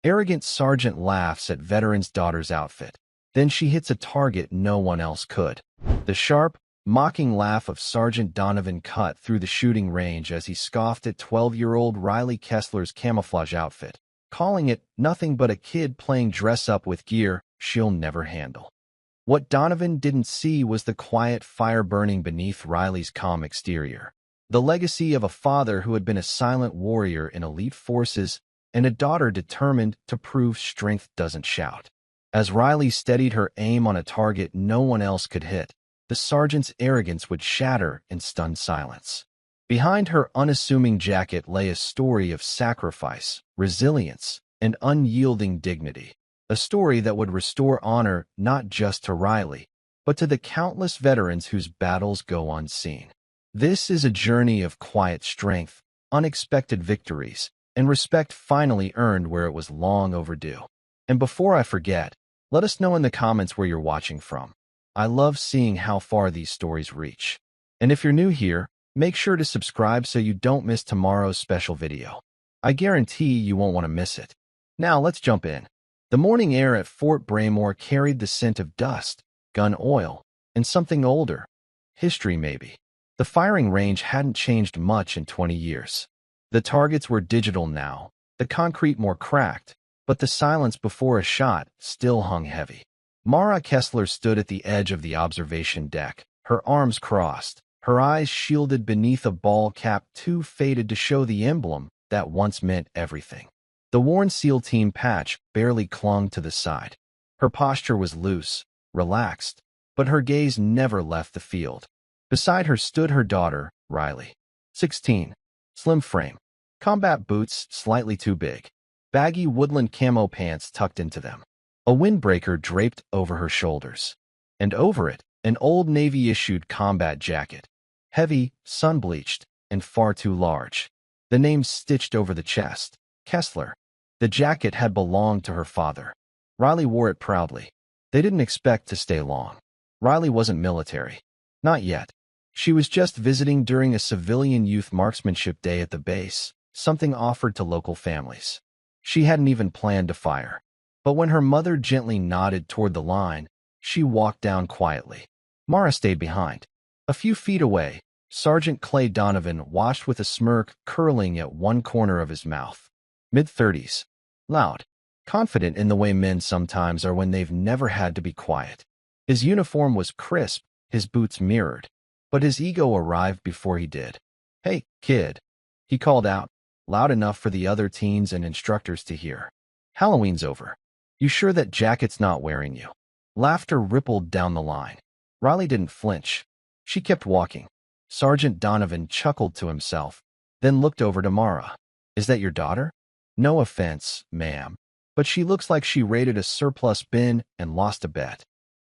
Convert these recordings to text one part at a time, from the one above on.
Arrogant sergeant laughs at veteran's daughter's outfit. Then she hits a target no one else could. The sharp, mocking laugh of Sergeant Donovan cut through the shooting range as he scoffed at 12-year-old Riley Kessler's camouflage outfit, calling it nothing but a kid playing dress-up with gear she'll never handle. What Donovan didn't see was the quiet fire burning beneath Riley's calm exterior. The legacy of a father who had been a silent warrior in elite forces and a daughter determined to prove strength doesn't shout. As Riley steadied her aim on a target no one else could hit, the sergeant's arrogance would shatter in stunned silence. Behind her unassuming jacket lay a story of sacrifice, resilience, and unyielding dignity. A story that would restore honor not just to Riley, but to the countless veterans whose battles go unseen. This is a journey of quiet strength, unexpected victories, and respect finally earned where it was long overdue. And before I forget, let us know in the comments where you're watching from. I love seeing how far these stories reach. And if you're new here, make sure to subscribe so you don't miss tomorrow's special video. I guarantee you won't want to miss it. Now let's jump in. The morning air at Fort Braymore carried the scent of dust, gun oil, and something older. History, maybe. The firing range hadn't changed much in 20 years. The targets were digital now, the concrete more cracked, but the silence before a shot still hung heavy. Mara Kessler stood at the edge of the observation deck, her arms crossed, her eyes shielded beneath a ball cap too faded to show the emblem that once meant everything. The worn SEAL Team patch barely clung to the side. Her posture was loose, relaxed, but her gaze never left the field. Beside her stood her daughter, Riley. 16. Slim frame. Combat boots slightly too big. Baggy woodland camo pants tucked into them. A windbreaker draped over her shoulders. And over it, an old Navy-issued combat jacket. Heavy, sun-bleached, and far too large. The name stitched over the chest. Kessler. The jacket had belonged to her father. Riley wore it proudly. They didn't expect to stay long. Riley wasn't military. Not yet. She was just visiting during a civilian youth marksmanship day at the base, something offered to local families. She hadn't even planned to fire. But when her mother gently nodded toward the line, she walked down quietly. Mara stayed behind. A few feet away, Sergeant Clay Donovan watched with a smirk curling at one corner of his mouth. Mid-30s. Loud. Confident in the way men sometimes are when they've never had to be quiet. His uniform was crisp, his boots mirrored. But his ego arrived before he did. "Hey, kid," he called out, loud enough for the other teens and instructors to hear. "Halloween's over. You sure that jacket's not wearing you?" Laughter rippled down the line. Riley didn't flinch. She kept walking. Sergeant Donovan chuckled to himself, then looked over to Mara. "Is that your daughter?" "No offense, ma'am, but she looks like she raided a surplus bin and lost a bet."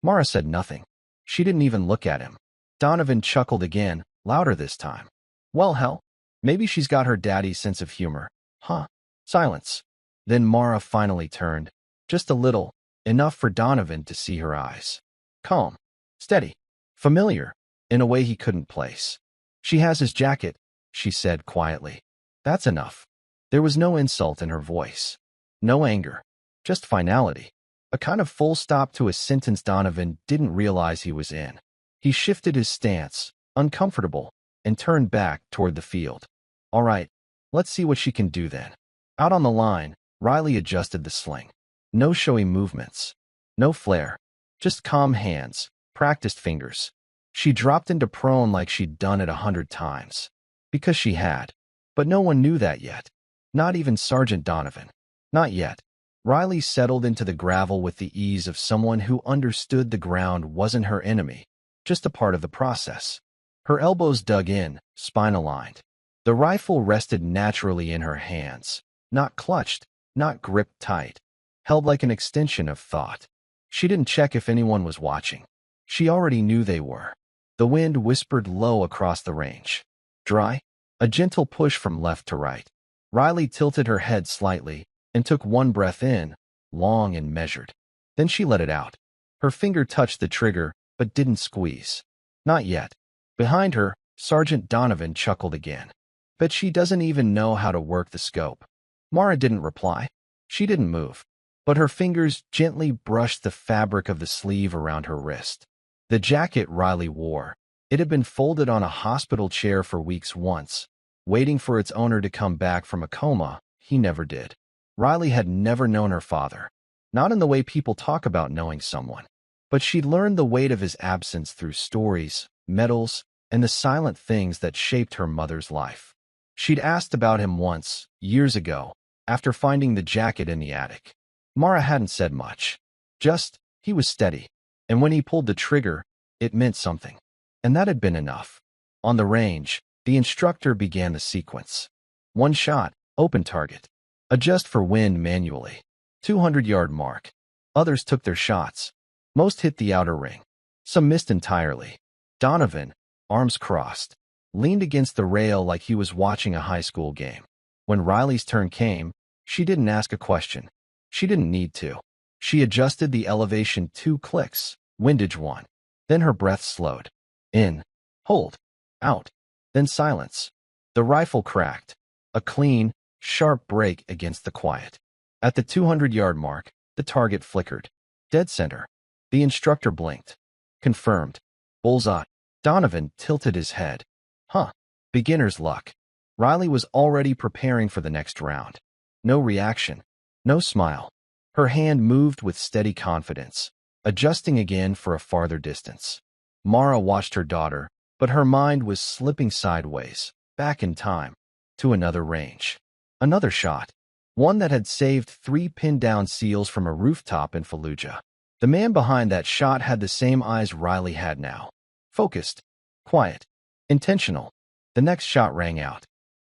Mara said nothing. She didn't even look at him. Donovan chuckled again, louder this time. "Well, hell, maybe she's got her daddy's sense of humor, huh?" Silence. Then Mara finally turned. Just a little, enough for Donovan to see her eyes. Calm, steady, familiar, in a way he couldn't place. "She has his jacket," she said quietly. "That's enough." There was no insult in her voice. No anger. Just finality. A kind of full stop to a sentence Donovan didn't realize he was in. He shifted his stance, uncomfortable, and turned back toward the field. "All right, let's see what she can do then." Out on the line, Riley adjusted the sling. No showy movements. No flair. Just calm hands, practiced fingers. She dropped into prone like she'd done it 100 times. Because she had. But no one knew that yet. Not even Sergeant Donovan. Not yet. Riley settled into the gravel with the ease of someone who understood the ground wasn't her enemy, just a part of the process. Her elbows dug in, spine aligned. The rifle rested naturally in her hands, not clutched, not gripped tight, held like an extension of thought. She didn't check if anyone was watching. She already knew they were. The wind whispered low across the range. Dry? A gentle push from left to right. Riley tilted her head slightly and took one breath in, long and measured. Then she let it out. Her finger touched the trigger, but didn't squeeze. Not yet. Behind her, Sergeant Donovan chuckled again. "Bet she doesn't even know how to work the scope." Mara didn't reply. She didn't move, but her fingers gently brushed the fabric of the sleeve around her wrist. The jacket Riley wore. It had been folded on a hospital chair for weeks once, waiting for its owner to come back from a coma. He never did. Riley had never known her father, not in the way people talk about knowing someone, but she'd learned the weight of his absence through stories, medals, and the silent things that shaped her mother's life. She'd asked about him once, years ago, after finding the jacket in the attic. Mara hadn't said much. Just, he was steady. And when he pulled the trigger, it meant something. And that had been enough. On the range, the instructor began the sequence. One shot, open target. Adjust for wind manually. 200-yard mark. Others took their shots. Most hit the outer ring. Some missed entirely. Donovan, arms crossed, leaned against the rail like he was watching a high school game. When Riley's turn came, she didn't ask a question. She didn't need to. She adjusted the elevation 2 clicks, windage 1. Then her breath slowed. In, hold, out, then silence. The rifle cracked. A clean, sharp break against the quiet. At the 200-yard mark, the target flickered. Dead center. The instructor blinked. Confirmed. Bullseye. Donovan tilted his head. Huh. Beginner's luck. Riley was already preparing for the next round. No reaction. No smile. Her hand moved with steady confidence, adjusting again for a farther distance. Mara watched her daughter, but her mind was slipping sideways, back in time, to another range. Another shot. One that had saved 3 pinned-down SEALs from a rooftop in Fallujah. The man behind that shot had the same eyes Riley had now. Focused. Quiet. Intentional. The next shot rang out.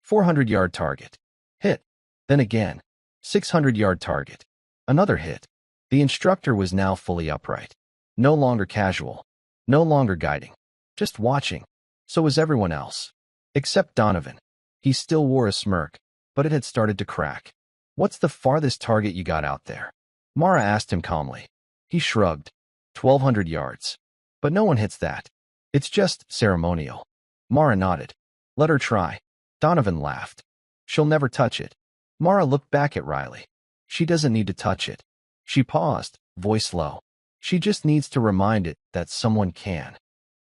400-yard target. Hit. Then again. 600-yard target. Another hit. The instructor was now fully upright. No longer casual. No longer guiding. Just watching. So was everyone else. Except Donovan. He still wore a smirk, but it had started to crack. What's the farthest target you got out there? Mara asked him calmly. He shrugged. 1,200 yards. But no one hits that. It's just ceremonial. Mara nodded. Let her try. Donovan laughed. She'll never touch it. Mara looked back at Riley. She doesn't need to touch it. She paused, voice low. She just needs to remind it that someone can.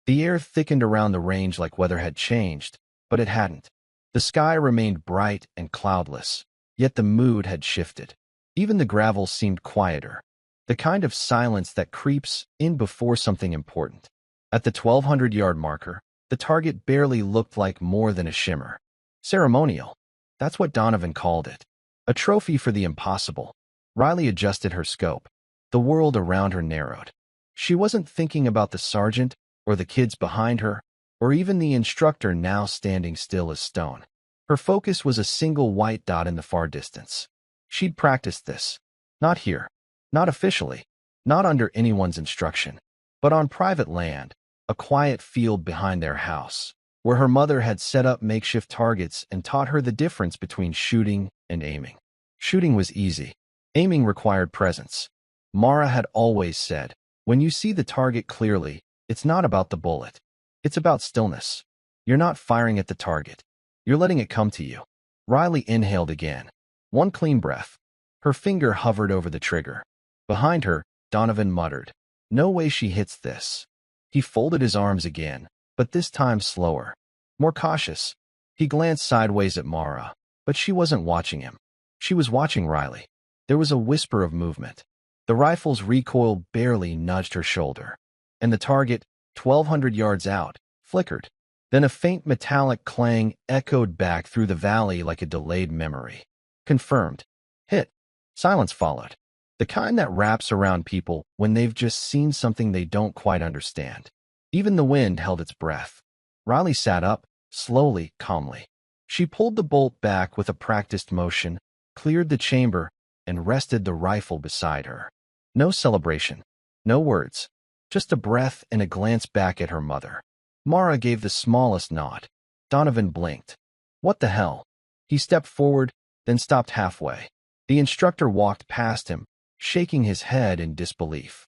The air thickened around the range like weather had changed, but it hadn't. The sky remained bright and cloudless, yet the mood had shifted. Even the gravel seemed quieter, the kind of silence that creeps in before something important. At the 1,200-yard marker, the target barely looked like more than a shimmer. Ceremonial. That's what Donovan called it. A trophy for the impossible. Riley adjusted her scope. The world around her narrowed. She wasn't thinking about the sergeant, or the kids behind her, or even the instructor now standing still as stone. Her focus was a single white dot in the far distance. She'd practiced this. Not here. Not officially. Not under anyone's instruction. But on private land, a quiet field behind their house, where her mother had set up makeshift targets and taught her the difference between shooting and aiming. Shooting was easy. Aiming required presence. Mara had always said, when you see the target clearly, it's not about the bullet. It's about stillness. You're not firing at the target. You're letting it come to you. Riley inhaled again. One clean breath. Her finger hovered over the trigger. Behind her, Donovan muttered, "No way she hits this." He folded his arms again, but this time slower. More cautious. He glanced sideways at Mara, but she wasn't watching him. She was watching Riley. There was a whisper of movement. The rifle's recoil barely nudged her shoulder. And the target, 1,200 yards out, flickered. Then a faint metallic clang echoed back through the valley like a delayed memory. Confirmed. Hit. Silence followed. The kind that wraps around people when they've just seen something they don't quite understand. Even the wind held its breath. Riley sat up, slowly, calmly. She pulled the bolt back with a practiced motion, cleared the chamber, and rested the rifle beside her. No celebration. No words. Just a breath and a glance back at her mother. Mara gave the smallest nod. Donovan blinked. What the hell? He stepped forward, then stopped halfway. The instructor walked past him, shaking his head in disbelief.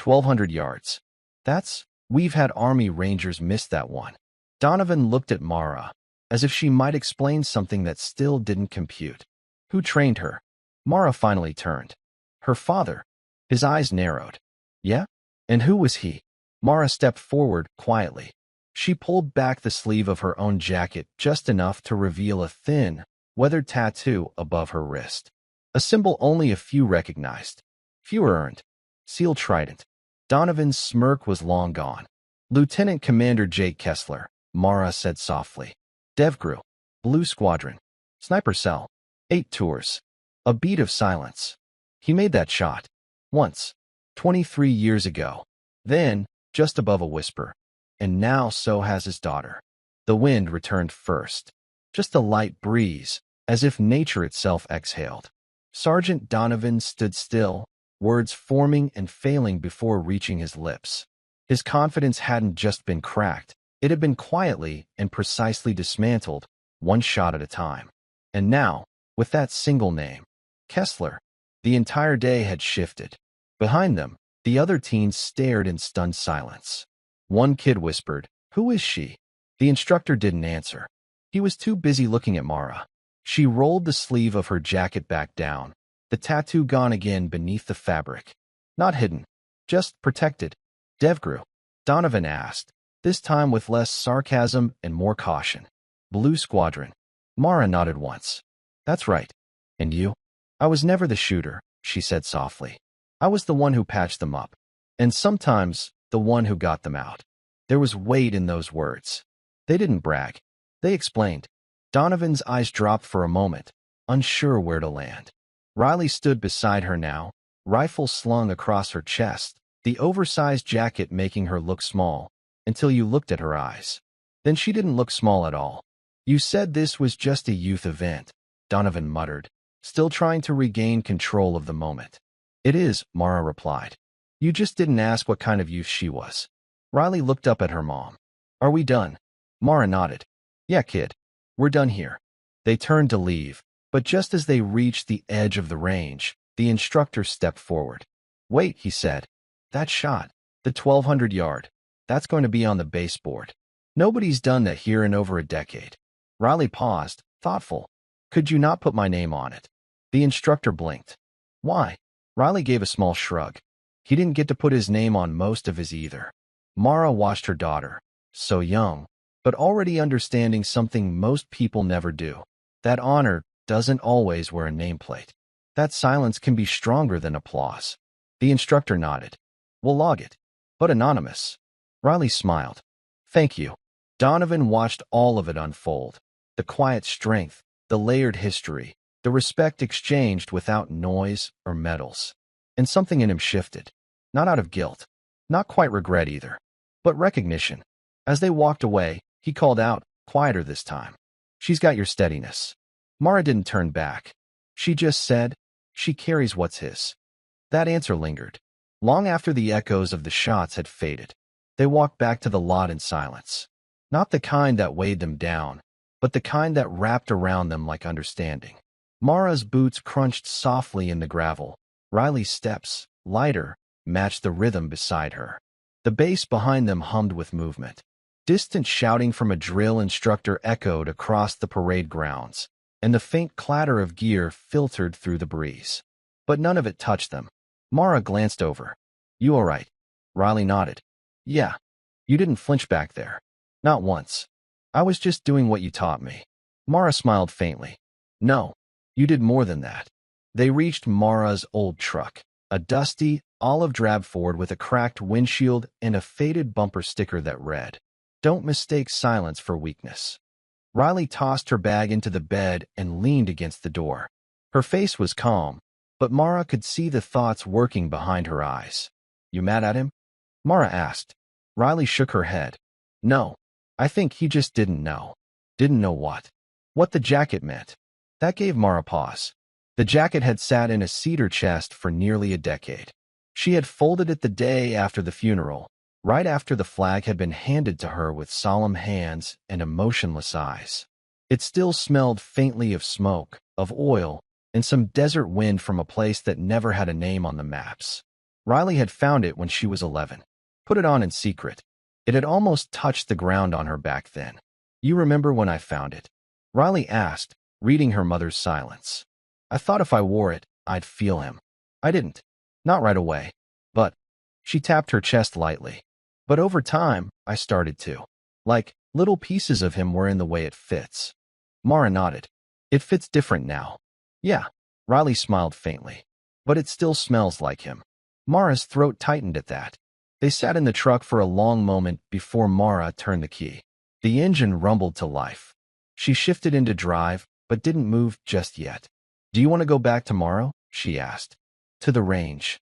1,200 yards. We've had Army Rangers miss that one. Donovan looked at Mara, as if she might explain something that still didn't compute. Who trained her? Mara finally turned. Her father. His eyes narrowed. Yeah? And who was he? Mara stepped forward quietly. She pulled back the sleeve of her own jacket just enough to reveal a thin, weathered tattoo above her wrist. A symbol only a few recognized. Fewer earned. Seal Trident. Donovan's smirk was long gone. Lieutenant Commander Jake Kessler, Mara said softly. DevGru. Blue Squadron. Sniper Cell. 8 tours. A beat of silence. He made that shot. Once. 23 years ago. Then, just above a whisper. And now so has his daughter. The wind returned first. Just a light breeze, as if nature itself exhaled. Sergeant Donovan stood still, words forming and failing before reaching his lips. His confidence hadn't just been cracked, it had been quietly and precisely dismantled, one shot at a time. And now, with that single name, Kessler, the entire day had shifted. Behind them, the other teens stared in stunned silence. One kid whispered, "Who is she?" The instructor didn't answer. He was too busy looking at Mara. She rolled the sleeve of her jacket back down, the tattoo gone again beneath the fabric. Not hidden, just protected. DevGru? Donovan asked, this time with less sarcasm and more caution. Blue Squadron. Mara nodded once. That's right. And you? I was never the shooter, she said softly. I was the one who patched them up. And sometimes, the one who got them out. There was weight in those words. They didn't brag. They explained. Donovan's eyes dropped for a moment, unsure where to land. Riley stood beside her now, rifle slung across her chest, the oversized jacket making her look small, until you looked at her eyes. Then she didn't look small at all. You said this was just a youth event, Donovan muttered, still trying to regain control of the moment. It is, Mara replied. You just didn't ask what kind of youth she was. Riley looked up at her mom. Are we done? Mara nodded. Yeah, kid. We're done here. They turned to leave, but just as they reached the edge of the range, the instructor stepped forward. Wait, he said. That shot, the 1200 yard, that's going to be on the baseboard. Nobody's done that here in over a decade. Riley paused, thoughtful. Could you not put my name on it? The instructor blinked. Why? Riley gave a small shrug. He didn't get to put his name on most of his either. Mara watched her daughter, so young, but already understanding something most people never do. That honor doesn't always wear a nameplate. That silence can be stronger than applause. The instructor nodded. We'll log it. But anonymous. Riley smiled. Thank you. Donovan watched all of it unfold. The quiet strength, the layered history, the respect exchanged without noise or medals. And something in him shifted. Not out of guilt. Not quite regret either. But recognition. As they walked away, he called out, quieter this time. She's got your steadiness. Mara didn't turn back. She just said, she carries what's his. That answer lingered. Long after the echoes of the shots had faded, they walked back to the lot in silence. Not the kind that weighed them down, but the kind that wrapped around them like understanding. Mara's boots crunched softly in the gravel. Riley's steps, lighter, matched the rhythm beside her. The bass behind them hummed with movement. Distant shouting from a drill instructor echoed across the parade grounds, and the faint clatter of gear filtered through the breeze. But none of it touched them. Mara glanced over. You all right? Riley nodded. Yeah. You didn't flinch back there. Not once. I was just doing what you taught me. Mara smiled faintly. No, you did more than that. They reached Mara's old truck, a dusty, olive-drab Ford with a cracked windshield and a faded bumper sticker that read, Don't mistake silence for weakness. Riley tossed her bag into the bed and leaned against the door. Her face was calm, but Mara could see the thoughts working behind her eyes. You mad at him? Mara asked. Riley shook her head. No, I think he just didn't know. Didn't know what? What the jacket meant. That gave Mara pause. The jacket had sat in a cedar chest for nearly a decade. She had folded it the day after the funeral, right after the flag had been handed to her with solemn hands and emotionless eyes. It still smelled faintly of smoke, of oil, and some desert wind from a place that never had a name on the maps. Riley had found it when she was 11. Put it on in secret. It had almost touched the ground on her back then. You remember when I found it? Riley asked, reading her mother's silence. I thought if I wore it, I'd feel him. I didn't. Not right away. But, she tapped her chest lightly. But over time, I started to. Like, little pieces of him were in the way it fits. Mara nodded. It fits different now. Yeah. Riley smiled faintly. But it still smells like him. Mara's throat tightened at that. They sat in the truck for a long moment before Mara turned the key. The engine rumbled to life. She shifted into drive, but didn't move just yet. Do you want to go back tomorrow? She asked. To the range.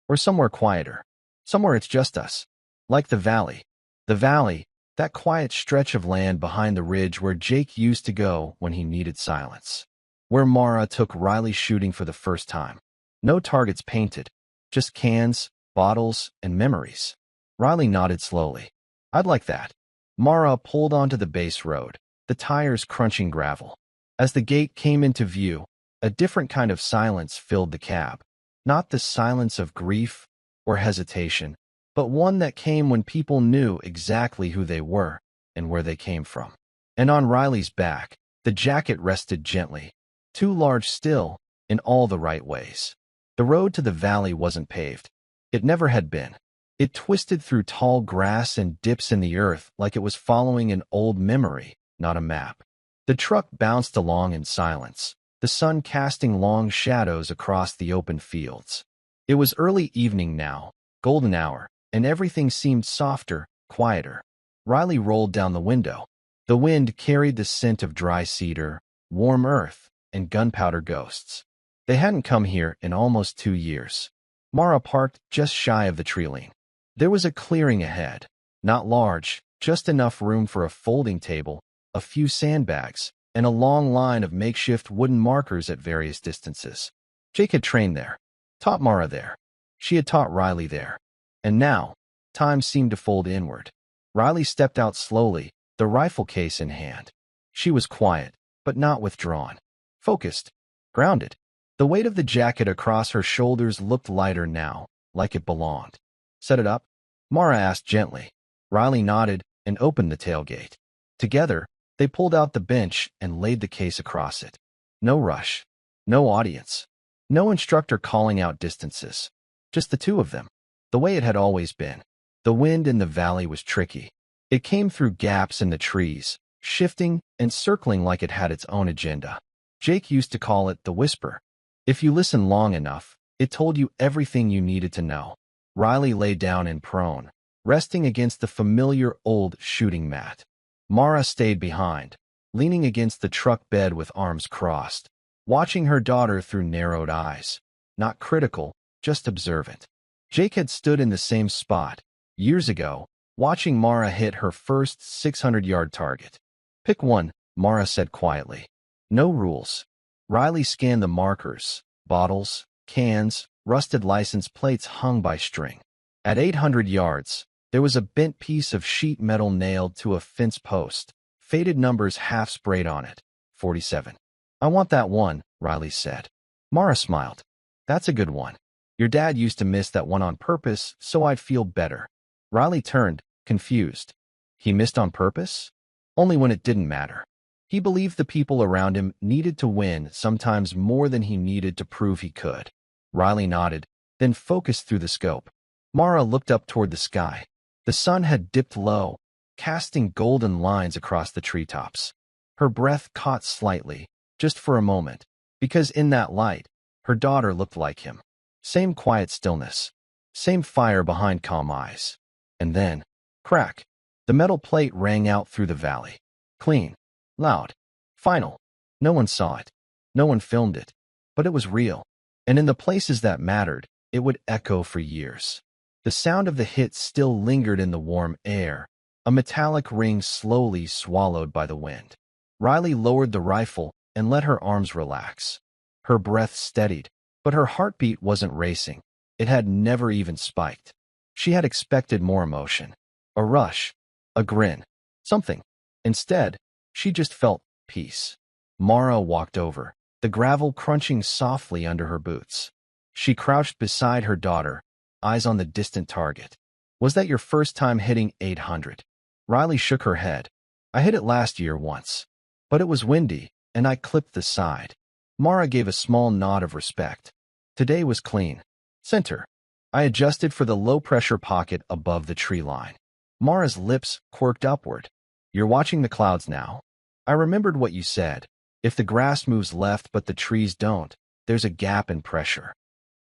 Or somewhere quieter. Somewhere it's just us. Like the valley. The valley, that quiet stretch of land behind the ridge where Jake used to go when he needed silence. Where Mara took Riley shooting for the first time. No targets painted. Just cans, bottles, and memories. Riley nodded slowly. I'd like that. Mara pulled onto the base road, the tires crunching gravel. As the gate came into view, a different kind of silence filled the cab. Not the silence of grief or hesitation, but one that came when people knew exactly who they were and where they came from. And on Riley's back, the jacket rested gently, too large still, in all the right ways. The road to the valley wasn't paved. It never had been. It twisted through tall grass and dips in the earth like it was following an old memory, not a map. The truck bounced along in silence, the sun casting long shadows across the open fields. It was early evening now, golden hour, and everything seemed softer, quieter. Riley rolled down the window. The wind carried the scent of dry cedar, warm earth, and gunpowder ghosts. They hadn't come here in almost 2 years. Mara parked just shy of the treeline. There was a clearing ahead. Not large, just enough room for a folding table, a few sandbags, and a long line of makeshift wooden markers at various distances. Jake had trained there, taught Mara there. She had taught Riley there. And now, time seemed to fold inward. Riley stepped out slowly, the rifle case in hand. She was quiet, but not withdrawn. Focused. Grounded. The weight of the jacket across her shoulders looked lighter now, like it belonged. Set it up? Mara asked gently. Riley nodded and opened the tailgate. Together, they pulled out the bench and laid the case across it. No rush. No audience. No instructor calling out distances. Just the two of them. The way it had always been. The wind in the valley was tricky. It came through gaps in the trees, shifting and circling like it had its own agenda. Jake used to call it the whisper. If you listened long enough, it told you everything you needed to know. Riley lay down and prone, resting against the familiar old shooting mat. Mara stayed behind, leaning against the truck bed with arms crossed, watching her daughter through narrowed eyes. Not critical, just observant. Jake had stood in the same spot, years ago, watching Mara hit her first 600-yard target. Pick one, Mara said quietly. No rules. Riley scanned the markers, bottles, cans, rusted license plates hung by string. At 800 yards, there was a bent piece of sheet metal nailed to a fence post, faded numbers half sprayed on it. 47. I want that one, Riley said. Mara smiled. That's a good one. Your dad used to miss that one on purpose, so I'd feel better. Riley turned, confused. He missed on purpose? Only when it didn't matter. He believed the people around him needed to win, sometimes more than he needed to prove he could. Riley nodded, then focused through the scope. Mara looked up toward the sky. The sun had dipped low, casting golden lines across the treetops. Her breath caught slightly, just for a moment, because in that light, her daughter looked like him. Same quiet stillness. Same fire behind calm eyes. And then, crack. The metal plate rang out through the valley. Clean. Loud. Final. No one saw it. No one filmed it. But it was real. And in the places that mattered, it would echo for years. The sound of the hit still lingered in the warm air, a metallic ring slowly swallowed by the wind. Riley lowered the rifle and let her arms relax. Her breath steadied, but her heartbeat wasn't racing. It had never even spiked. She had expected more emotion. A rush. A grin. Something. Instead, she just felt peace. Mara walked over, the gravel crunching softly under her boots. She crouched beside her daughter, eyes on the distant target. Was that your first time hitting 800? Riley shook her head. I hit it last year once. But it was windy, and I clipped the side. Mara gave a small nod of respect. Today was clean. Center. I adjusted for the low-pressure pocket above the tree line. Mara's lips quirked upward. You're watching the clouds now? I remembered what you said. If the grass moves left but the trees don't, there's a gap in pressure.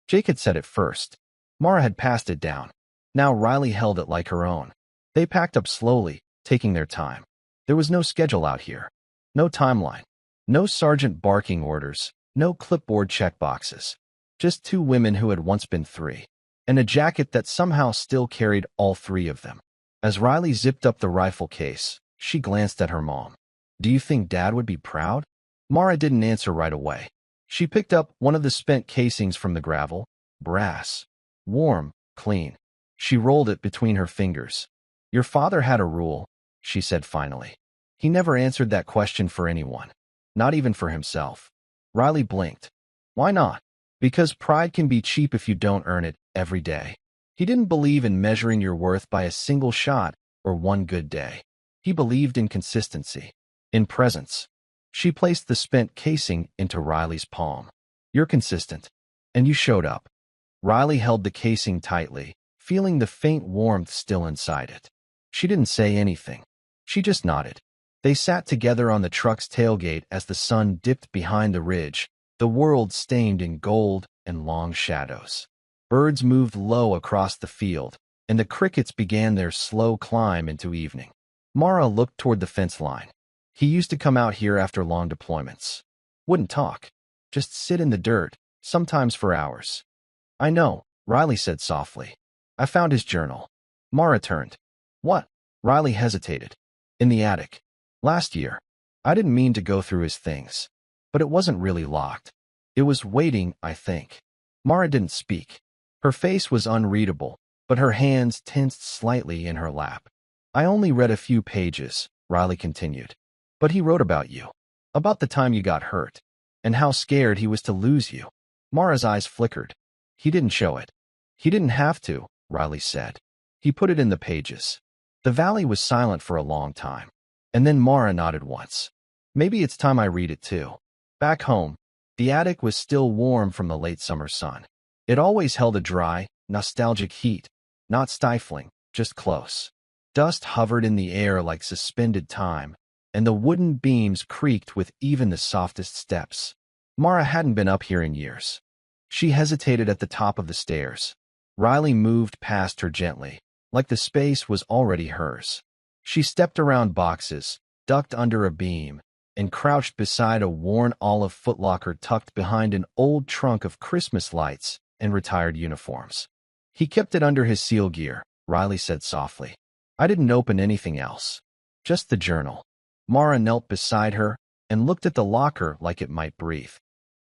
Jake had said it first. Mara had passed it down. Now Riley held it like her own. They packed up slowly, taking their time. There was no schedule out here. No timeline. No sergeant barking orders. No clipboard checkboxes. Just two women who had once been three. And a jacket that somehow still carried all three of them. As Riley zipped up the rifle case, she glanced at her mom. Do you think Dad would be proud? Mara didn't answer right away. She picked up one of the spent casings from the gravel. Brass. Warm, clean. She rolled it between her fingers. Your father had a rule, she said finally. He never answered that question for anyone. Not even for himself. Riley blinked. Why not? Because pride can be cheap if you don't earn it every day. He didn't believe in measuring your worth by a single shot or one good day. He believed in consistency. In presence. She placed the spent casing into Riley's palm. You're consistent. And you showed up. Riley held the casing tightly, feeling the faint warmth still inside it. She didn't say anything. She just nodded. They sat together on the truck's tailgate as the sun dipped behind the ridge, the world stained in gold and long shadows. Birds moved low across the field, and the crickets began their slow climb into evening. Mara looked toward the fence line. He used to come out here after long deployments. Wouldn't talk. Just sit in the dirt, sometimes for hours. I know, Riley said softly. I found his journal. Mara turned. What? Riley hesitated. In the attic. Last year. I didn't mean to go through his things. But it wasn't really locked. It was waiting, I think. Mara didn't speak. Her face was unreadable, but her hands tensed slightly in her lap. I only read a few pages, Riley continued. But he wrote about you. About the time you got hurt. And how scared he was to lose you. Mara's eyes flickered. He didn't show it. He didn't have to, Riley said. He put it in the pages. The valley was silent for a long time. And then Mara nodded once. Maybe it's time I read it too. Back home, the attic was still warm from the late summer sun. It always held a dry, nostalgic heat, not stifling, just close. Dust hovered in the air like suspended time, and the wooden beams creaked with even the softest steps. Mara hadn't been up here in years. She hesitated at the top of the stairs. Riley moved past her gently, like the space was already hers. She stepped around boxes, ducked under a beam, and crouched beside a worn olive footlocker tucked behind an old trunk of Christmas lights and retired uniforms. He kept it under his SEAL gear, Riley said softly. I didn't open anything else. Just the journal. Mara knelt beside her and looked at the locker like it might breathe.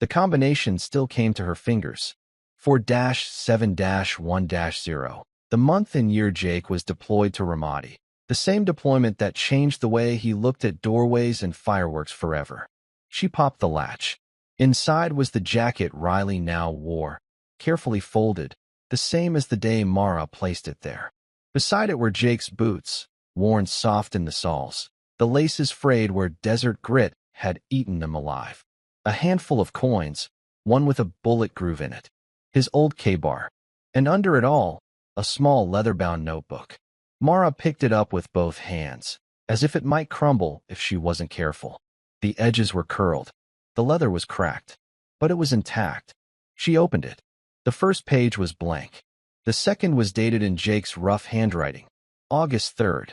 The combination still came to her fingers. 4-7-1-0. The month and year Jake was deployed to Ramadi. The same deployment that changed the way he looked at doorways and fireworks forever. She popped the latch. Inside was the jacket Riley now wore, carefully folded, the same as the day Mara placed it there. Beside it were Jake's boots, worn soft in the soles, the laces frayed where desert grit had eaten them alive. A handful of coins, one with a bullet groove in it. His old K-bar. And under it all, a small leather-bound notebook. Mara picked it up with both hands, as if it might crumble if she wasn't careful. The edges were curled. The leather was cracked, but it was intact. She opened it. The first page was blank. The second was dated in Jake's rough handwriting, August 3rd,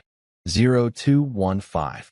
0215.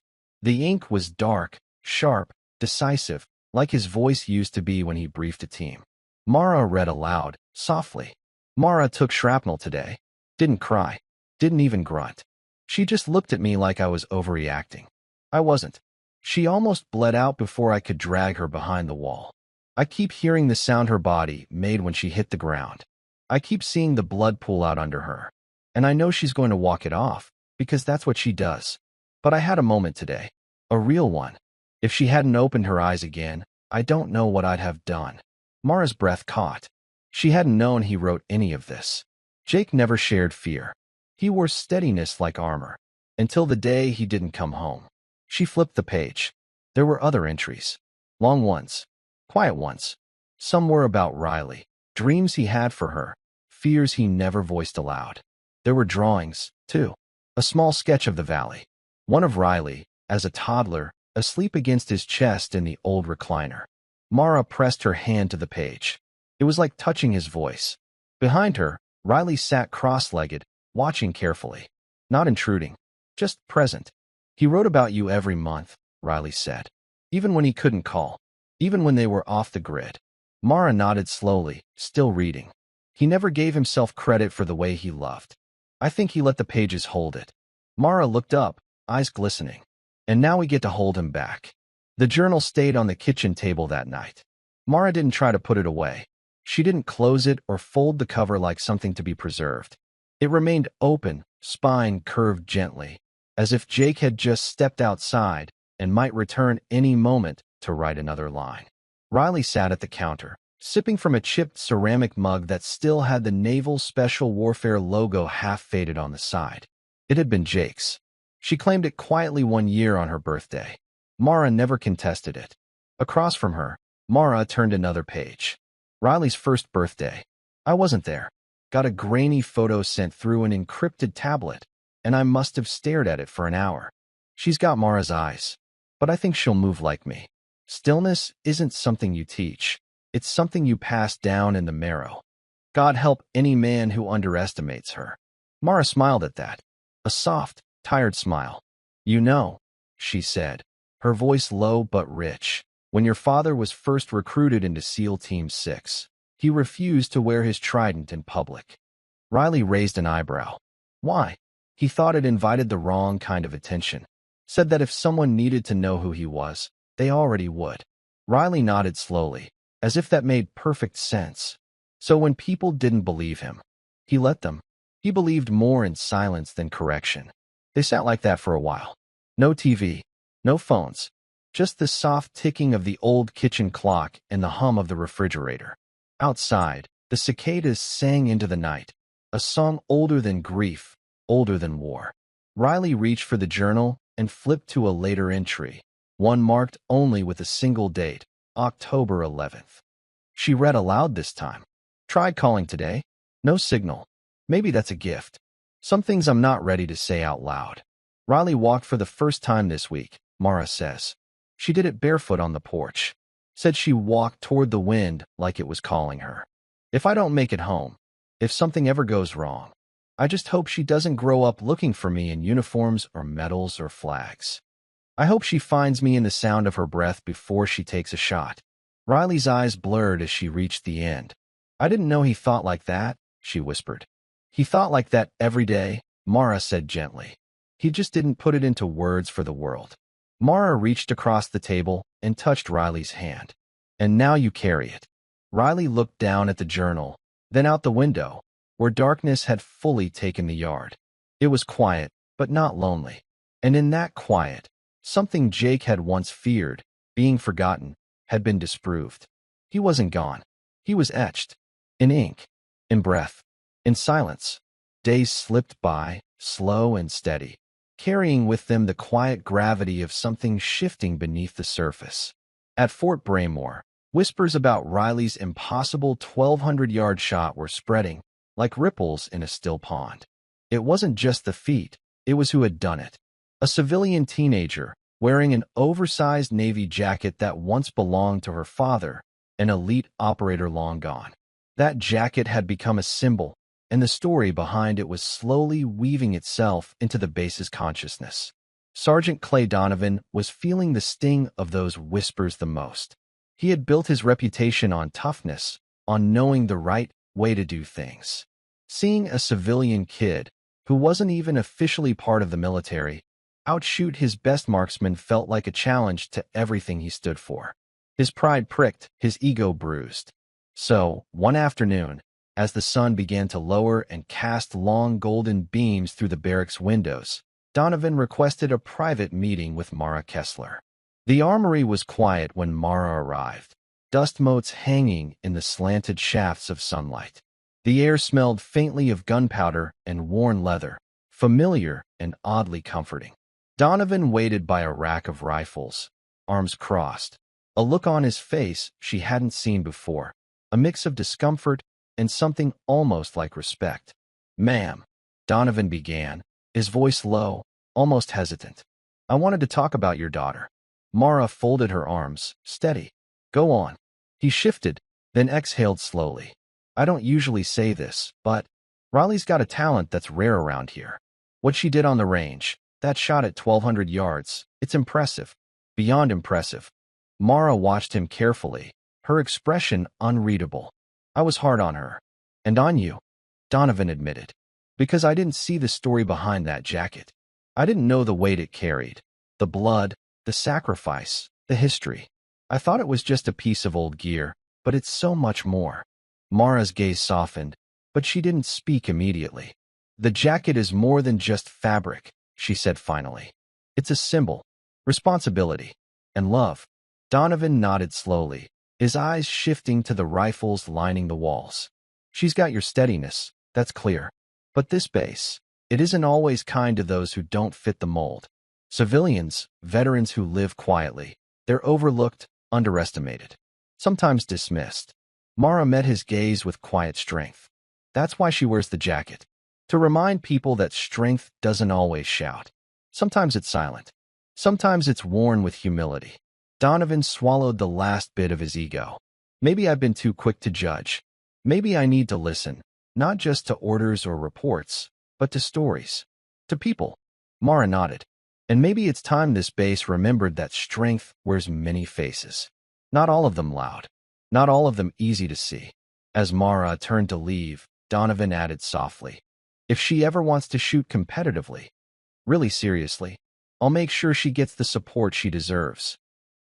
The ink was dark, sharp, decisive, like his voice used to be when he briefed a team. Mara read aloud, softly. Mara took shrapnel today. Didn't cry. Didn't even grunt. She just looked at me like I was overreacting. I wasn't. She almost bled out before I could drag her behind the wall. I keep hearing the sound her body made when she hit the ground. I keep seeing the blood pool out under her. And I know she's going to walk it off, because that's what she does. But I had a moment today. A real one. If she hadn't opened her eyes again, I don't know what I'd have done. Mara's breath caught. She hadn't known he wrote any of this. Jake never shared fear. He wore steadiness like armor, until the day he didn't come home. She flipped the page. There were other entries. Long ones. Quiet ones. Some were about Riley. dreams he had for her, fears he never voiced aloud. There were drawings, too. A small sketch of the valley. One of Riley, as a toddler, asleep against his chest in the old recliner. Mara pressed her hand to the page. It was like touching his voice. Behind her, Riley sat cross-legged, watching carefully. Not intruding, just present. He wrote about you every month, Riley said. Even when he couldn't call. Even when they were off the grid. Mara nodded slowly, still reading. He never gave himself credit for the way he loved. I think he let the pages hold it. Mara looked up, eyes glistening. And now we get to hold him back. The journal stayed on the kitchen table that night. Mara didn't try to put it away. She didn't close it or fold the cover like something to be preserved. It remained open, spine curved gently, as if Jake had just stepped outside and might return any moment to write another line. Riley sat at the counter, sipping from a chipped ceramic mug that still had the Naval Special Warfare logo half-faded on the side. It had been Jake's. She claimed it quietly one year on her birthday. Mara never contested it. Across from her, Mara turned another page. Riley's first birthday. I wasn't there. Got a grainy photo sent through an encrypted tablet, and I must have stared at it for an hour. She's got Mara's eyes, but I think she'll move like me. Stillness isn't something you teach. It's something you pass down in the marrow. God help any man who underestimates her. Mara smiled at that. A soft, tired smile. You know, she said, her voice low but rich. When your father was first recruited into SEAL Team 6, he refused to wear his trident in public. Riley raised an eyebrow. Why? He thought it invited the wrong kind of attention. Said that if someone needed to know who he was, they already would. Riley nodded slowly, as if that made perfect sense. So when people didn't believe him, he let them. He believed more in silence than correction. They sat like that for a while. No TV, no phones, just the soft ticking of the old kitchen clock and the hum of the refrigerator. Outside, the cicadas sang into the night, a song older than grief, older than war. Riley reached for the journal and flipped to a later entry, one marked only with a single date, October 11th. She read aloud this time. Tried calling today. No signal. Maybe that's a gift. Some things I'm not ready to say out loud. Riley walked for the first time this week, Mara says. She did it barefoot on the porch. Said she walked toward the wind like it was calling her. If I don't make it home, if something ever goes wrong, I just hope she doesn't grow up looking for me in uniforms or medals or flags. I hope she finds me in the sound of her breath before she takes a shot. Riley's eyes blurred as she reached the end. I didn't know he thought like that, she whispered. He thought like that every day, Mara said gently. He just didn't put it into words for the world. Mara reached across the table and touched Riley's hand. And now you carry it. Riley looked down at the journal, then out the window, where darkness had fully taken the yard. It was quiet, but not lonely. And in that quiet, something Jake had once feared, being forgotten, had been disproved. He wasn't gone. He was etched. In ink. In breath. In silence. Days slipped by, slow and steady, carrying with them the quiet gravity of something shifting beneath the surface. At Fort Braymore, whispers about Riley's impossible 1,200-yard shot were spreading, like ripples in a still pond. It wasn't just the feat, it was who had done it. A civilian teenager, wearing an oversized Navy jacket that once belonged to her father, an elite operator long gone. That jacket had become a symbol, and the story behind it was slowly weaving itself into the base's consciousness. Sergeant Clay Donovan was feeling the sting of those whispers the most. He had built his reputation on toughness, on knowing the right way to do things. Seeing a civilian kid, who wasn't even officially part of the military, outshoot his best marksman felt like a challenge to everything he stood for. His pride pricked, his ego bruised. So, one afternoon, as the sun began to lower and cast long golden beams through the barracks windows, Donovan requested a private meeting with Mara Kessler. The armory was quiet when Mara arrived, dust motes hanging in the slanted shafts of sunlight. The air smelled faintly of gunpowder and worn leather, familiar and oddly comforting. Donovan waited by a rack of rifles, arms crossed, a look on his face she hadn't seen before, a mix of discomfort and something almost like respect. "Ma'am," Donovan began, his voice low, almost hesitant. "I wanted to talk about your daughter." Mara folded her arms. "Steady. Go on." He shifted, then exhaled slowly. "I don't usually say this, but Riley's got a talent that's rare around here. What she did on the range, that shot at 1,200 yards, it's impressive. Beyond impressive." Mara watched him carefully, her expression unreadable. "I was hard on her. And on you," Donovan admitted. "Because I didn't see the story behind that jacket. I didn't know the weight it carried. The blood, the sacrifice, the history. I thought it was just a piece of old gear, but it's so much more." Mara's gaze softened, but she didn't speak immediately. "The jacket is more than just fabric," she said finally. "It's a symbol, responsibility, and love." Donovan nodded slowly, his eyes shifting to the rifles lining the walls. "She's got your steadiness, that's clear. But this base, it isn't always kind to those who don't fit the mold. Civilians, veterans who live quietly, they're overlooked, underestimated, sometimes dismissed." Mara met his gaze with quiet strength. "That's why she wears the jacket. To remind people that strength doesn't always shout. Sometimes it's silent. Sometimes it's worn with humility." Donovan swallowed the last bit of his ego. "Maybe I've been too quick to judge. Maybe I need to listen, not just to orders or reports, but to stories. To people." Mara nodded. "And maybe it's time this base remembered that strength wears many faces. Not all of them loud. Not all of them easy to see." As Mara turned to leave, Donovan added softly, "If she ever wants to shoot competitively, really seriously, I'll make sure she gets the support she deserves."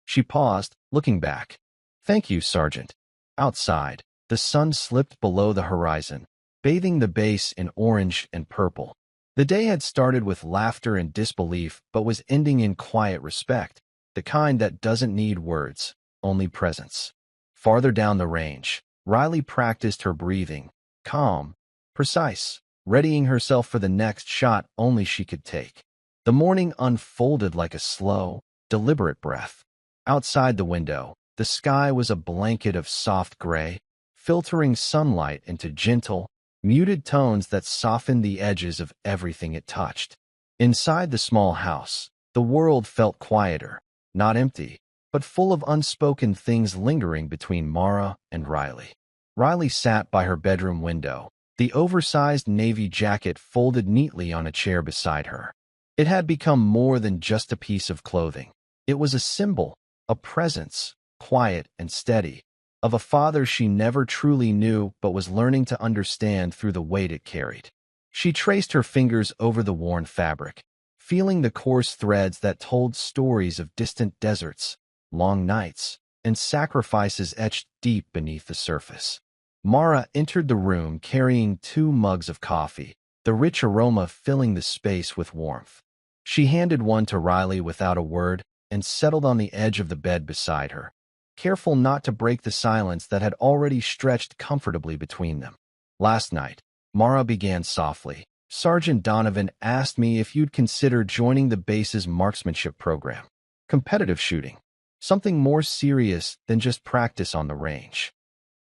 She paused, looking back. "Thank you, Sergeant." Outside, the sun slipped below the horizon, bathing the base in orange and purple. The day had started with laughter and disbelief, but was ending in quiet respect, the kind that doesn't need words, only presence. Farther down the range, Riley practiced her breathing, calm, precise, readying herself for the next shot only she could take. The morning unfolded like a slow, deliberate breath. Outside the window, the sky was a blanket of soft gray, filtering sunlight into gentle, muted tones that softened the edges of everything it touched. Inside the small house, the world felt quieter, not empty, but full of unspoken things lingering between Mara and Riley. Riley sat by her bedroom window, the oversized navy jacket folded neatly on a chair beside her. It had become more than just a piece of clothing. It was a symbol, a presence, quiet and steady, of a father she never truly knew but was learning to understand through the weight it carried. She traced her fingers over the worn fabric, feeling the coarse threads that told stories of distant deserts, long nights, and sacrifices etched deep beneath the surface. Mara entered the room carrying 2 mugs of coffee, the rich aroma filling the space with warmth. She handed one to Riley without a word and settled on the edge of the bed beside her, careful not to break the silence that had already stretched comfortably between them. "Last night," Mara began softly, "Sergeant Donovan asked me if you'd consider joining the base's marksmanship program. Competitive shooting. Something more serious than just practice on the range."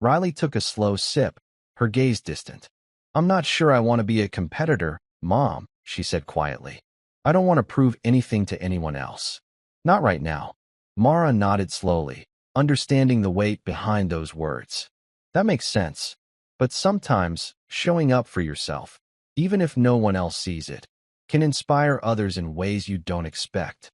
Riley took a slow sip, her gaze distant. "I'm not sure I want to be a competitor, Mom," she said quietly. "I don't want to prove anything to anyone else. Not right now." Mara nodded slowly, understanding the weight behind those words. "That makes sense. But sometimes, showing up for yourself, even if no one else sees it, can inspire others in ways you don't expect."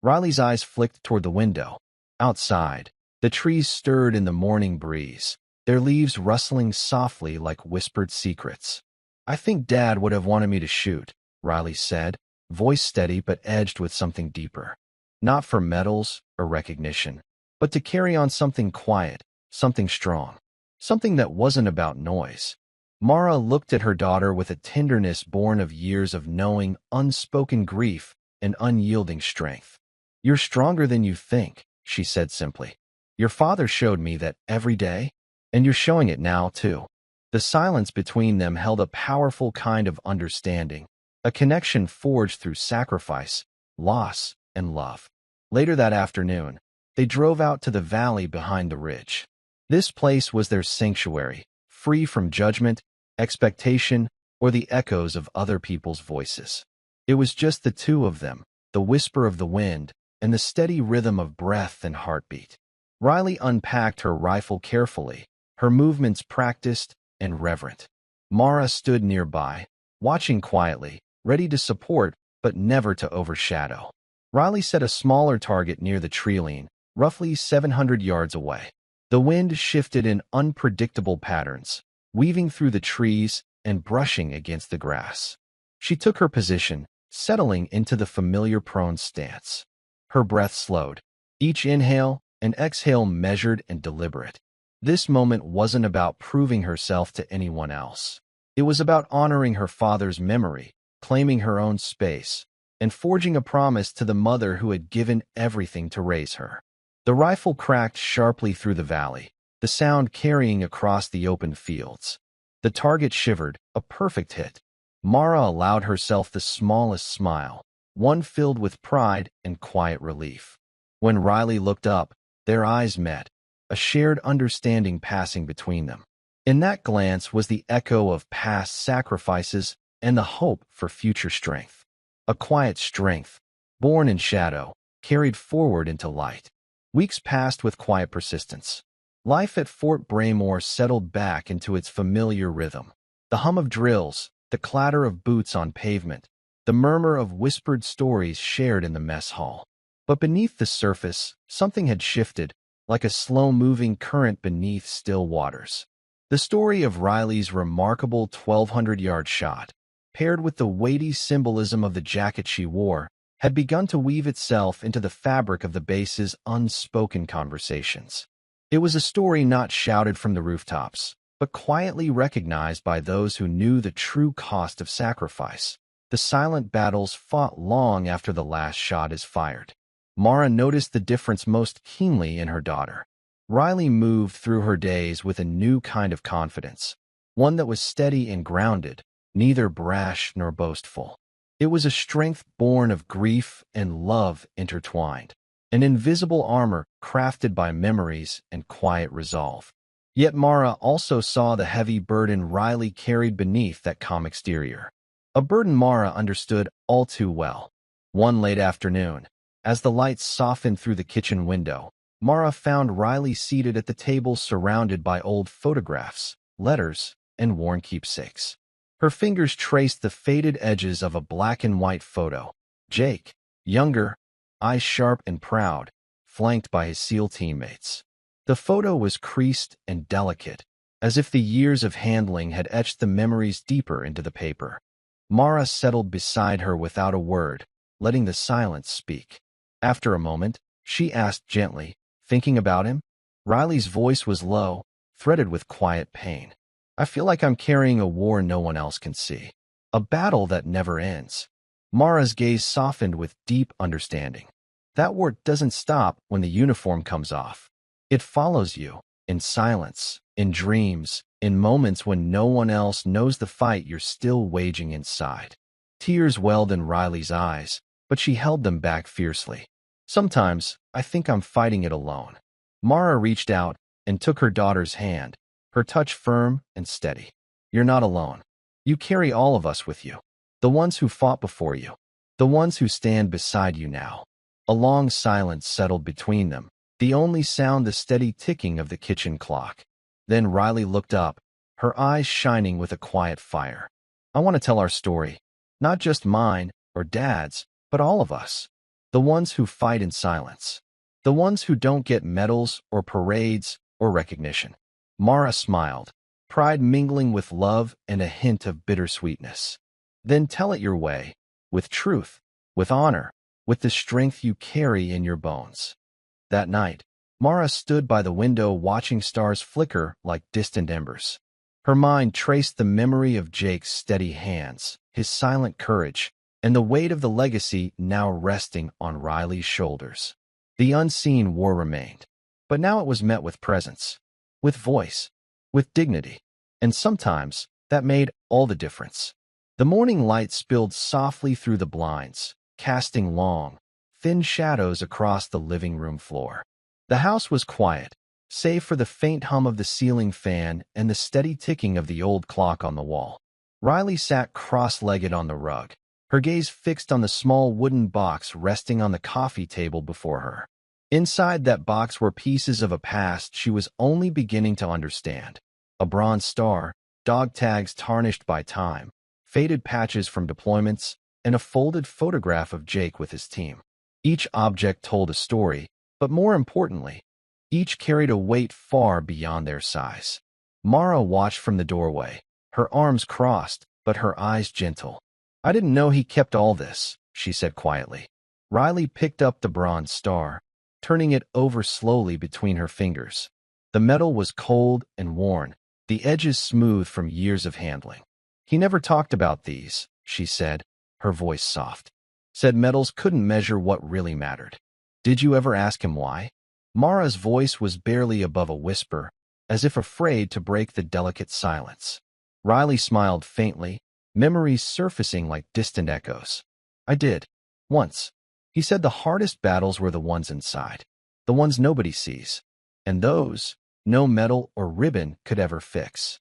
Riley's eyes flicked toward the window. Outside, the trees stirred in the morning breeze, their leaves rustling softly like whispered secrets. "I think Dad would have wanted me to shoot," Riley said, voice steady but edged with something deeper. "Not for medals or recognition, but to carry on something quiet, something strong, something that wasn't about noise." Mara looked at her daughter with a tenderness born of years of knowing, unspoken grief, and unyielding strength. "You're stronger than you think," she said simply. "Your father showed me that every day, and you're showing it now, too." The silence between them held a powerful kind of understanding, a connection forged through sacrifice, loss, and love. Later that afternoon, they drove out to the valley behind the ridge. This place was their sanctuary, free from judgment, expectation, or the echoes of other people's voices. It was just the two of them, the whisper of the wind, and the steady rhythm of breath and heartbeat. Riley unpacked her rifle carefully, her movements practiced and reverent. Mara stood nearby, watching quietly, ready to support but never to overshadow. Riley set a smaller target near the tree line, roughly 700 yards away. The wind shifted in unpredictable patterns, weaving through the trees and brushing against the grass. She took her position, settling into the familiar prone stance. Her breath slowed, each inhale and exhale measured and deliberate. This moment wasn't about proving herself to anyone else. It was about honoring her father's memory, claiming her own space, and forging a promise to the mother who had given everything to raise her. The rifle cracked sharply through the valley, the sound carrying across the open fields. The target shivered, a perfect hit. Mara allowed herself the smallest smile, one filled with pride and quiet relief. When Riley looked up, their eyes met, a shared understanding passing between them. In that glance was the echo of past sacrifices and the hope for future strength. A quiet strength, born in shadow, carried forward into light. Weeks passed with quiet persistence. Life at Fort Braymore settled back into its familiar rhythm. The hum of drills, the clatter of boots on pavement, the murmur of whispered stories shared in the mess hall. But beneath the surface, something had shifted, like a slow-moving current beneath still waters. The story of Riley's remarkable 1,200-yard shot, paired with the weighty symbolism of the jacket she wore, had begun to weave itself into the fabric of the base's unspoken conversations. It was a story not shouted from the rooftops, but quietly recognized by those who knew the true cost of sacrifice. The silent battles fought long after the last shot is fired. Mara noticed the difference most keenly in her daughter. Riley moved through her days with a new kind of confidence, one that was steady and grounded, neither brash nor boastful. It was a strength born of grief and love intertwined, an invisible armor crafted by memories and quiet resolve. Yet Mara also saw the heavy burden Riley carried beneath that calm exterior, a burden Mara understood all too well. One late afternoon, as the lights softened through the kitchen window, Mara found Riley seated at the table surrounded by old photographs, letters, and worn keepsakes. Her fingers traced the faded edges of a black-and-white photo. Jake, younger, eyes sharp and proud, flanked by his SEAL teammates. The photo was creased and delicate, as if the years of handling had etched the memories deeper into the paper. Mara settled beside her without a word, letting the silence speak. After a moment, she asked gently, "Thinking about him?" Riley's voice was low, threaded with quiet pain. "I feel like I'm carrying a war no one else can see. A battle that never ends." Mara's gaze softened with deep understanding. "That war doesn't stop when the uniform comes off. It follows you, in silence, in dreams, in moments when no one else knows the fight you're still waging inside." Tears welled in Riley's eyes, but she held them back fiercely. "Sometimes, I think I'm fighting it alone." Mara reached out and took her daughter's hand, her touch firm and steady. "You're not alone. You carry all of us with you. The ones who fought before you. The ones who stand beside you now." A long silence settled between them, the only sound the steady ticking of the kitchen clock. Then Riley looked up, her eyes shining with a quiet fire. "I want to tell our story. Not just mine or Dad's, but all of us. The ones who fight in silence. The ones who don't get medals or parades or recognition." Mara smiled, pride mingling with love and a hint of bittersweetness. "Then tell it your way, with truth, with honor, with the strength you carry in your bones." That night, Mara stood by the window watching stars flicker like distant embers. Her mind traced the memory of Jake's steady hands, his silent courage, and the weight of the legacy now resting on Riley's shoulders. The unseen war remained, but now it was met with presence, with voice, with dignity, and sometimes that made all the difference. The morning light spilled softly through the blinds, casting long, thin shadows across the living room floor. The house was quiet, save for the faint hum of the ceiling fan and the steady ticking of the old clock on the wall. Riley sat cross-legged on the rug, her gaze fixed on the small wooden box resting on the coffee table before her. Inside that box were pieces of a past she was only beginning to understand. A bronze star, dog tags tarnished by time, faded patches from deployments, and a folded photograph of Jake with his team. Each object told a story, but more importantly, each carried a weight far beyond their size. Mara watched from the doorway, her arms crossed, but her eyes gentle. "I didn't know he kept all this," she said quietly. Riley picked up the bronze star, turning it over slowly between her fingers. The metal was cold and worn, the edges smooth from years of handling. "He never talked about these," she said, her voice soft. "Said metals couldn't measure what really mattered." "Did you ever ask him why?" Mara's voice was barely above a whisper, as if afraid to break the delicate silence. Riley smiled faintly, memories surfacing like distant echoes. "I did. Once. He said the hardest battles were the ones inside, the ones nobody sees, and those no metal or ribbon could ever fix."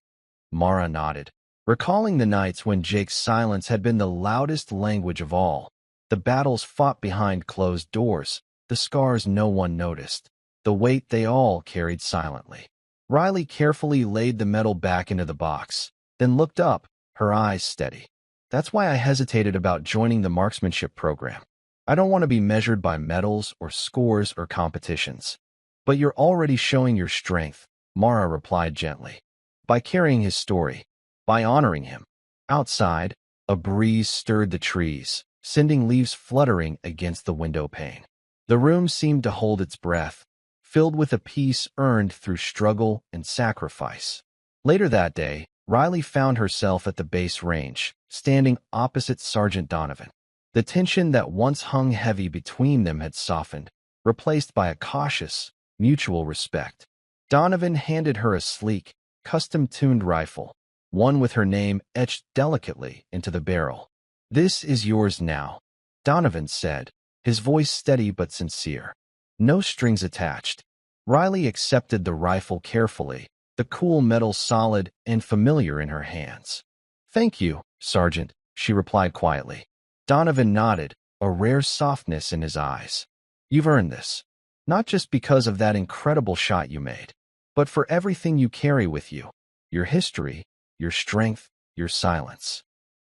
Mara nodded, recalling the nights when Jake's silence had been the loudest language of all, the battles fought behind closed doors, the scars no one noticed, the weight they all carried silently. Riley carefully laid the metal back into the box, then looked up, her eyes steady. "That's why I hesitated about joining the marksmanship program. I don't want to be measured by medals or scores or competitions." "But you're already showing your strength," Mara replied gently. "By carrying his story, by honoring him." Outside, a breeze stirred the trees, sending leaves fluttering against the window pane. The room seemed to hold its breath, filled with a peace earned through struggle and sacrifice. Later that day, Riley found herself at the base range, standing opposite Sergeant Donovan. The tension that once hung heavy between them had softened, replaced by a cautious, mutual respect. Donovan handed her a sleek, custom-tuned rifle, one with her name etched delicately into the barrel. "This is yours now," Donovan said, his voice steady but sincere. No strings attached. Riley accepted the rifle carefully, the cool metal solid and familiar in her hands. "Thank you, Sergeant," she replied quietly. Donovan nodded, a rare softness in his eyes. "You've earned this. Not just because of that incredible shot you made, but for everything you carry with you. Your history, your strength, your silence."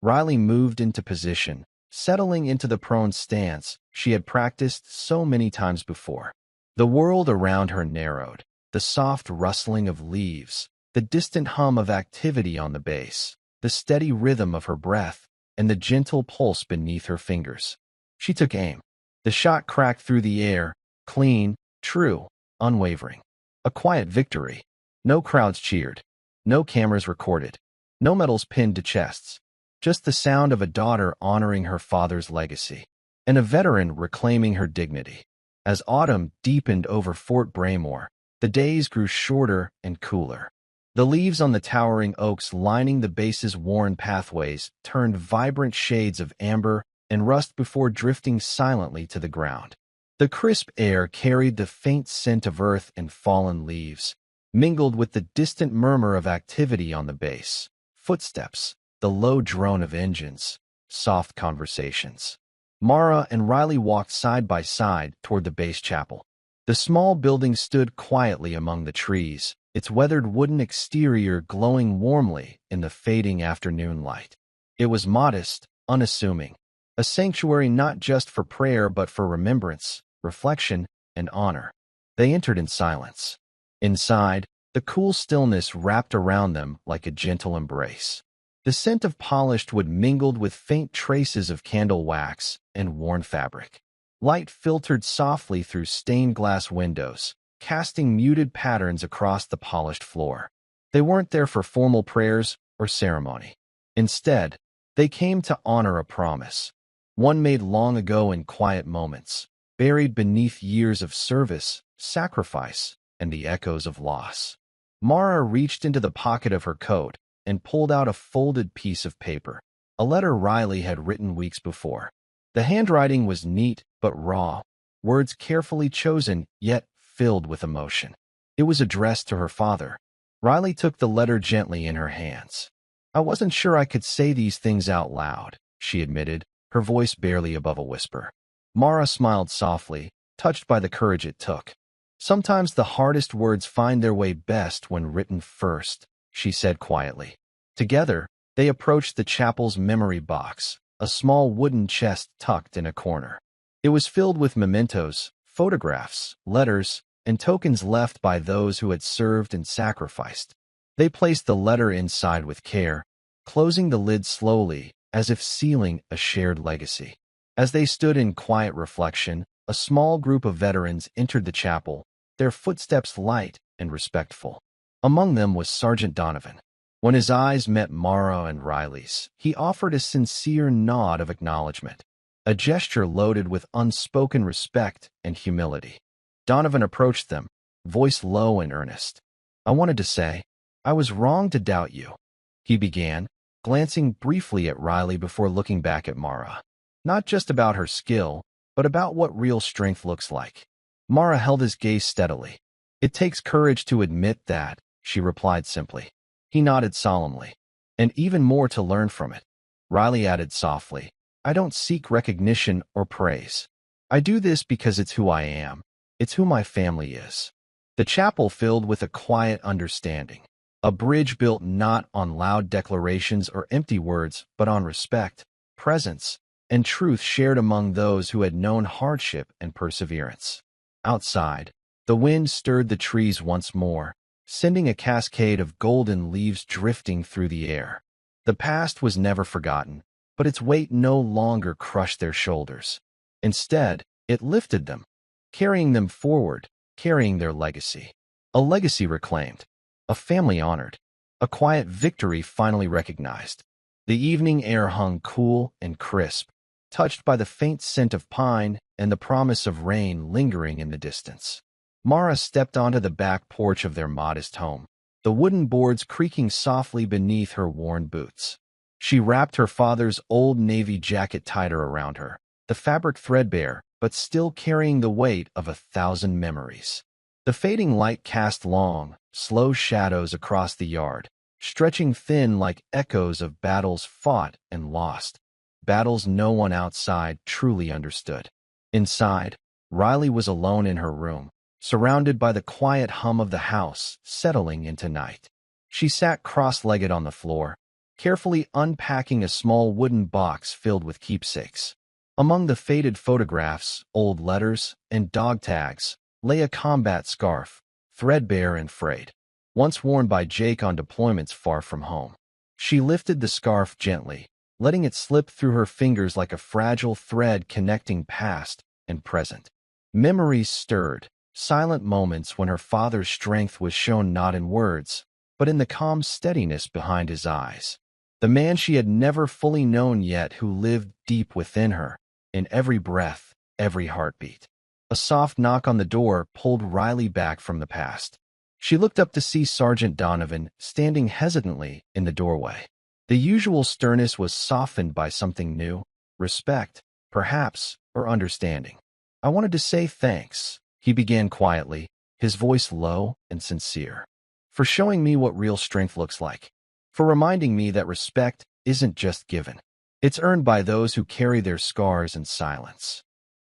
Riley moved into position, settling into the prone stance she had practiced so many times before. The world around her narrowed, the soft rustling of leaves, the distant hum of activity on the base, the steady rhythm of her breath, and the gentle pulse beneath her fingers. She took aim. The shot cracked through the air, clean, true, unwavering. A quiet victory. No crowds cheered. No cameras recorded. No medals pinned to chests. Just the sound of a daughter honoring her father's legacy, and a veteran reclaiming her dignity. As autumn deepened over Fort Braymore, the days grew shorter and cooler. The leaves on the towering oaks lining the base's worn pathways turned vibrant shades of amber and rust before drifting silently to the ground. The crisp air carried the faint scent of earth and fallen leaves, mingled with the distant murmur of activity on the base. Footsteps, the low drone of engines, soft conversations. Mara and Riley walked side by side toward the base chapel. The small building stood quietly among the trees, its weathered wooden exterior glowing warmly in the fading afternoon light. It was modest, unassuming, a sanctuary not just for prayer but for remembrance, reflection, and honor. They entered in silence. Inside, the cool stillness wrapped around them like a gentle embrace. The scent of polished wood mingled with faint traces of candle wax and worn fabric. Light filtered softly through stained glass windows, casting muted patterns across the polished floor. They weren't there for formal prayers or ceremony. Instead, they came to honor a promise, one made long ago in quiet moments, buried beneath years of service, sacrifice, and the echoes of loss. Mara reached into the pocket of her coat and pulled out a folded piece of paper, a letter Riley had written weeks before. The handwriting was neat but raw, words carefully chosen yet filled with emotion. It was addressed to her father. Riley took the letter gently in her hands. "I wasn't sure I could say these things out loud," she admitted, her voice barely above a whisper. Mara smiled softly, touched by the courage it took. "Sometimes the hardest words find their way best when written first," she said quietly. Together, they approached the chapel's memory box, a small wooden chest tucked in a corner. It was filled with mementos, photographs, letters, and tokens left by those who had served and sacrificed. They placed the letter inside with care, closing the lid slowly, as if sealing a shared legacy. As they stood in quiet reflection, a small group of veterans entered the chapel, their footsteps light and respectful. Among them was Sergeant Donovan. When his eyes met Mara and Riley's, he offered a sincere nod of acknowledgement, a gesture loaded with unspoken respect and humility. Donovan approached them, voice low and earnest. "I wanted to say, I was wrong to doubt you," he began, glancing briefly at Riley before looking back at Mara. "Not just about her skill, but about what real strength looks like." Mara held his gaze steadily. "It takes courage to admit that," she replied simply. He nodded solemnly. "And even more to learn from it." Riley added softly, "I don't seek recognition or praise. I do this because it's who I am. It's who my family is." The chapel filled with a quiet understanding, a bridge built not on loud declarations or empty words, but on respect, presence, and truth shared among those who had known hardship and perseverance. Outside, the wind stirred the trees once more, sending a cascade of golden leaves drifting through the air. The past was never forgotten, but its weight no longer crushed their shoulders. Instead, it lifted them, carrying them forward, carrying their legacy. A legacy reclaimed, a family honored, a quiet victory finally recognized. The evening air hung cool and crisp, touched by the faint scent of pine and the promise of rain lingering in the distance. Mara stepped onto the back porch of their modest home, the wooden boards creaking softly beneath her worn boots. She wrapped her father's old navy jacket tighter around her, the fabric threadbare, but still carrying the weight of 1,000 memories. The fading light cast long, slow shadows across the yard, stretching thin like echoes of battles fought and lost, battles no one outside truly understood. Inside, Riley was alone in her room, surrounded by the quiet hum of the house settling into night. She sat cross-legged on the floor, carefully unpacking a small wooden box filled with keepsakes. Among the faded photographs, old letters, and dog tags lay a combat scarf, threadbare and frayed, once worn by Jake on deployments far from home. She lifted the scarf gently, letting it slip through her fingers like a fragile thread connecting past and present. Memories stirred, silent moments when her father's strength was shown not in words, but in the calm steadiness behind his eyes. The man she had never fully known yet who lived deep within her, in every breath, every heartbeat. A soft knock on the door pulled Riley back from the past. She looked up to see Sergeant Donovan standing hesitantly in the doorway. The usual sternness was softened by something new, respect, perhaps, or understanding. "I wanted to say thanks," he began quietly, his voice low and sincere, "for showing me what real strength looks like, for reminding me that respect isn't just given. It's earned by those who carry their scars in silence."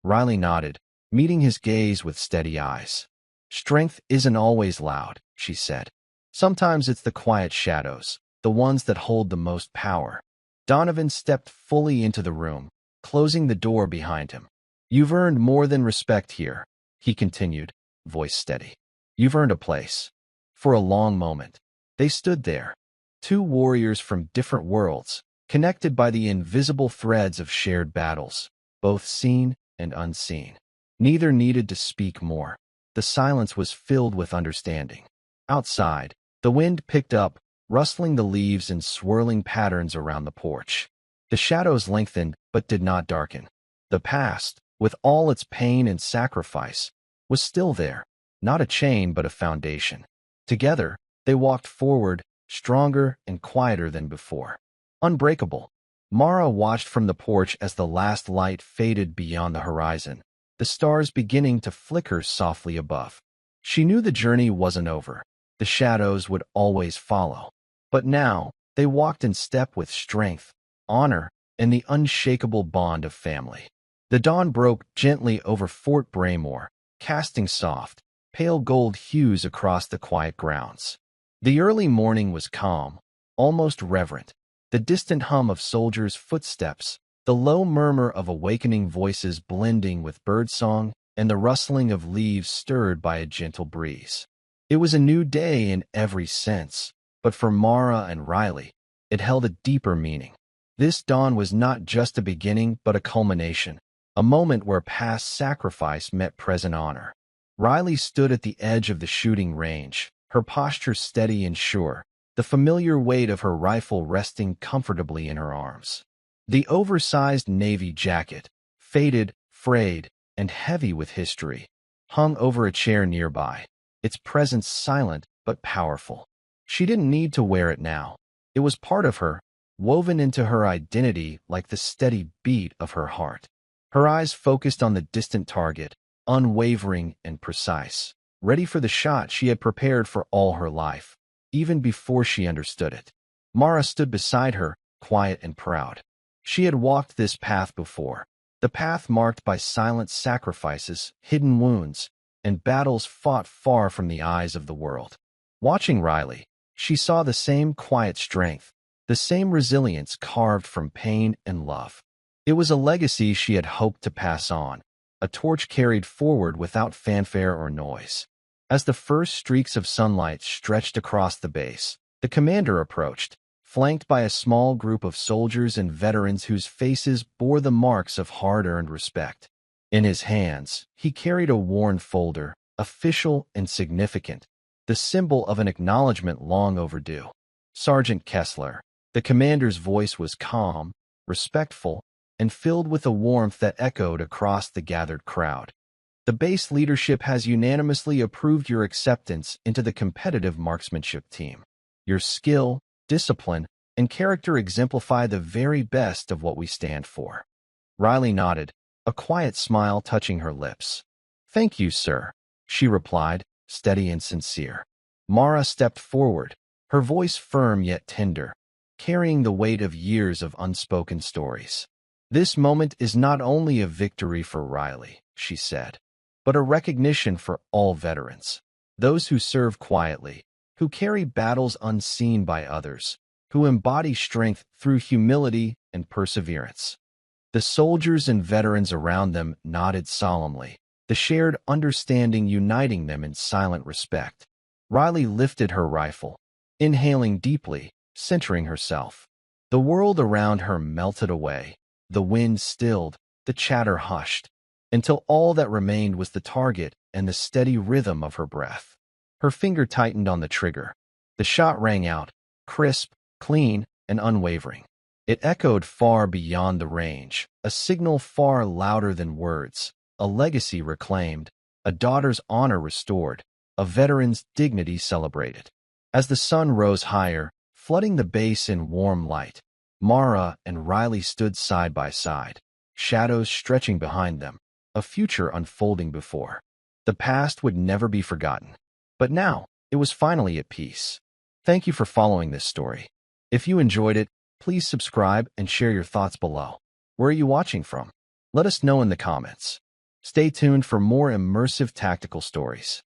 Riley nodded, meeting his gaze with steady eyes. "Strength isn't always loud," she said. "Sometimes it's the quiet shadows, the ones that hold the most power." Donovan stepped fully into the room, closing the door behind him. "You've earned more than respect here," he continued, voice steady. "You've earned a place." For a long moment, they stood there, two warriors from different worlds, connected by the invisible threads of shared battles, both seen and unseen. Neither needed to speak more. The silence was filled with understanding. Outside, the wind picked up, rustling the leaves in swirling patterns around the porch. The shadows lengthened but did not darken. The past, with all its pain and sacrifice, was still there, not a chain but a foundation. Together, they walked forward, stronger and quieter than before. Unbreakable. Mara watched from the porch as the last light faded beyond the horizon, the stars beginning to flicker softly above. She knew the journey wasn't over. The shadows would always follow. But now, they walked in step with strength, honor, and the unshakable bond of family. The dawn broke gently over Fort Braymore, casting soft, pale gold hues across the quiet grounds. The early morning was calm, almost reverent. The distant hum of soldiers' footsteps, the low murmur of awakening voices blending with birdsong, and the rustling of leaves stirred by a gentle breeze. It was a new day in every sense, but for Mara and Riley, it held a deeper meaning. This dawn was not just a beginning but a culmination, a moment where past sacrifice met present honor. Riley stood at the edge of the shooting range, her posture steady and sure, the familiar weight of her rifle resting comfortably in her arms. The oversized navy jacket, faded, frayed, and heavy with history, hung over a chair nearby, its presence silent but powerful. She didn't need to wear it now. It was part of her, woven into her identity like the steady beat of her heart. Her eyes focused on the distant target, unwavering and precise, ready for the shot she had prepared for all her life, even before she understood it. Mara stood beside her, quiet and proud. She had walked this path before, the path marked by silent sacrifices, hidden wounds, and battles fought far from the eyes of the world. Watching Riley, she saw the same quiet strength, the same resilience carved from pain and love. It was a legacy she had hoped to pass on, a torch carried forward without fanfare or noise. As the first streaks of sunlight stretched across the base, the commander approached, flanked by a small group of soldiers and veterans whose faces bore the marks of hard-earned respect. In his hands, he carried a worn folder, official and significant, the symbol of an acknowledgement long overdue. Sergeant Kessler, the commander's voice was calm, respectful, and filled with a warmth that echoed across the gathered crowd. The base leadership has unanimously approved your acceptance into the competitive marksmanship team. Your skill, discipline, and character exemplify the very best of what we stand for. Riley nodded, a quiet smile touching her lips. Thank you, sir, she replied, steady and sincere. Mara stepped forward, her voice firm yet tender, carrying the weight of years of unspoken stories. This moment is not only a victory for Riley, she said, but a recognition for all veterans, those who serve quietly, who carry battles unseen by others, who embody strength through humility and perseverance. The soldiers and veterans around them nodded solemnly, the shared understanding uniting them in silent respect. Riley lifted her rifle, inhaling deeply, centering herself. The world around her melted away, the wind stilled, the chatter hushed, until all that remained was the target and the steady rhythm of her breath. Her finger tightened on the trigger. The shot rang out, crisp, clean, and unwavering. It echoed far beyond the range, a signal far louder than words, a legacy reclaimed, a daughter's honor restored, a veteran's dignity celebrated. As the sun rose higher, flooding the base in warm light, Mara and Riley stood side by side, shadows stretching behind them, a future unfolding before. The past would never be forgotten. But now, it was finally at peace. Thank you for following this story. If you enjoyed it, please subscribe and share your thoughts below. Where are you watching from? Let us know in the comments. Stay tuned for more immersive tactical stories.